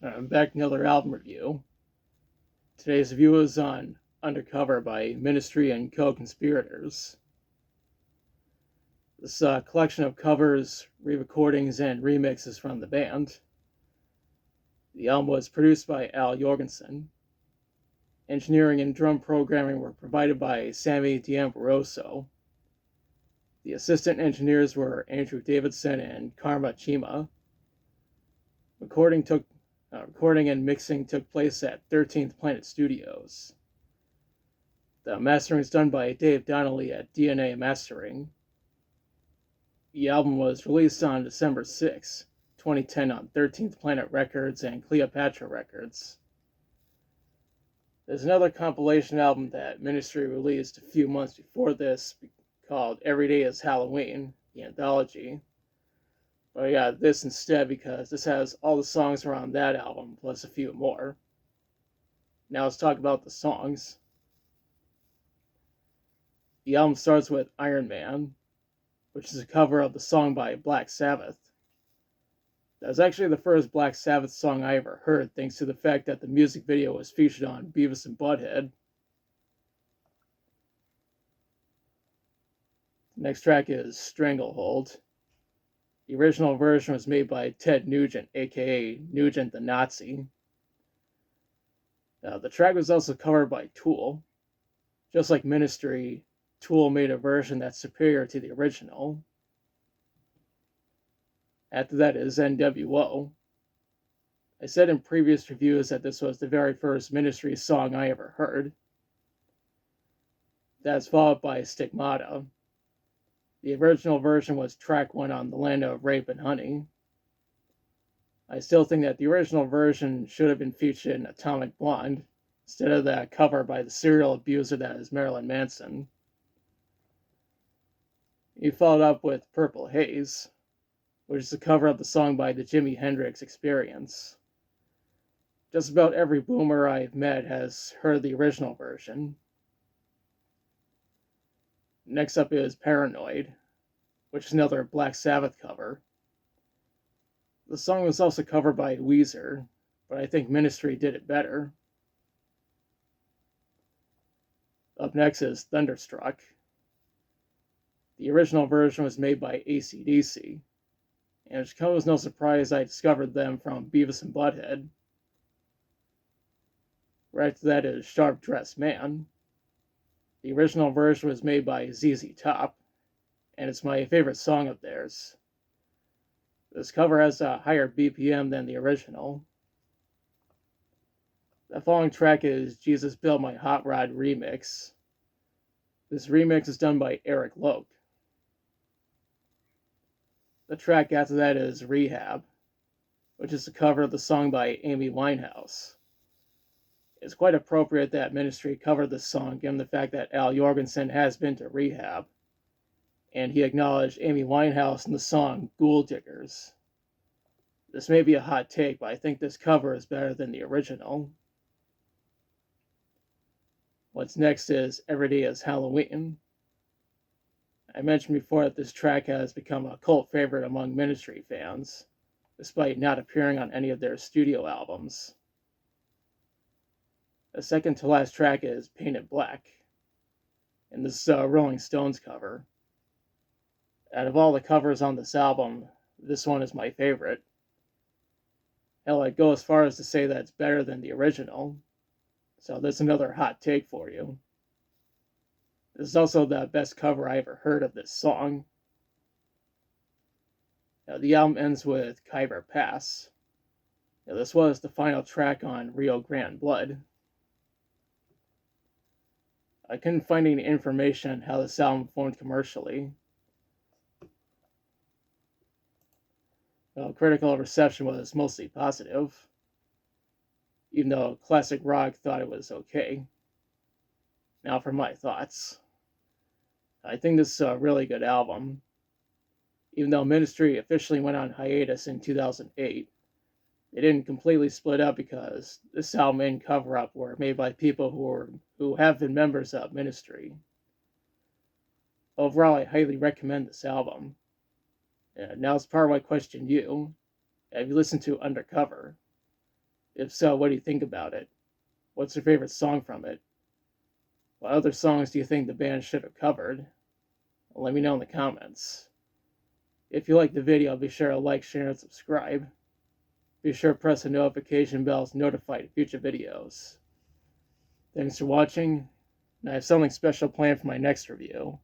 I'm back to another album review. Today's review is on Undercover by Ministry and Co-Conspirators. This collection of covers, re-recordings, and remixes from the band. The album was produced by Al Jorgensen. Engineering and drum programming were provided by Sammy D'Ambrosio. The assistant engineers were Andrew Davidson and Karma Chima. Recording and mixing took place at 13th Planet Studios. The mastering is done by Dave Donnelly at DNA Mastering. The album was released on December 6, 2010 on 13th Planet Records and Cleopatra Records. There's another compilation album that Ministry released a few months before this called Every Day is Halloween, the anthology. But I got this instead because this has all the songs around that album plus a few more. Now let's talk about the songs. The album starts with Iron Man, which is a cover of the song by Black Sabbath. That was actually the first Black Sabbath song I ever heard, thanks to the fact that the music video was featured on Beavis and Butthead. The next track is Stranglehold. The original version was made by Ted Nugent, aka Nugent the Nazi. The track was also covered by Tool. Just like Ministry, Tool made a version that's superior to the original. After that is NWO. I said in previous reviews that this was the very first Ministry song I ever heard. That's followed by Stigmata. The original version was track 1 on The Land of Rape and Honey. I still think that the original version should have been featured in Atomic Blonde, instead of that cover by the serial abuser that is Marilyn Manson. He followed up with Purple Haze, which is a cover of the song by the Jimi Hendrix Experience. Just about every boomer I've met has heard the original version. Next up is Paranoid, which is another Black Sabbath cover. The song was also covered by Weezer, but I think Ministry did it better. Up next is Thunderstruck. The original version was made by AC/DC, and it comes as no surprise I discovered them from Beavis and Butthead. Right after that is Sharp Dressed Man. The original version was made by ZZ Top, and it's my favorite song of theirs. This cover has a higher BPM than the original. The following track is Jesus Built My Hot Rod remix. This remix is done by Eric Loke. The track after that is Rehab, which is a cover of the song by Amy Winehouse. It's quite appropriate that Ministry covered this song given the fact that Al Jorgensen has been to rehab, and he acknowledged Amy Winehouse in the song Ghoul Diggers. This may be a hot take, but I think this cover is better than the original. What's next is Every Day is Halloween. I mentioned before that this track has become a cult favorite among Ministry fans, despite not appearing on any of their studio albums. The second to last track is Painted Black, and this is a Rolling Stones cover. Out of all the covers on this album, this one is my favorite. Hell, I'd go as far as to say that it's better than the original, so there's another hot take for you. This is also the best cover I ever heard of this song. The album ends with Khyber Pass. This was the final track on Rio Grande Blood. I couldn't find any information on how this album formed commercially. Critical reception was mostly positive, even though Classic Rock thought it was okay. Now for my thoughts. I think this is a really good album. Even though Ministry officially went on hiatus in 2008, they didn't completely split up because this album and Cover Up were made by people who have been members of Ministry. Overall, I highly recommend this album. Now it's part of my question to you. Have you listened to Undercover? If so, what do you think about it? What's your favorite song from it? What other songs do you think the band should have covered? Let me know in the comments. If you like the video, be sure to like, share, and subscribe. Be sure to press the notification bell to notify future videos. Thanks for watching, and I have something special planned for my next review.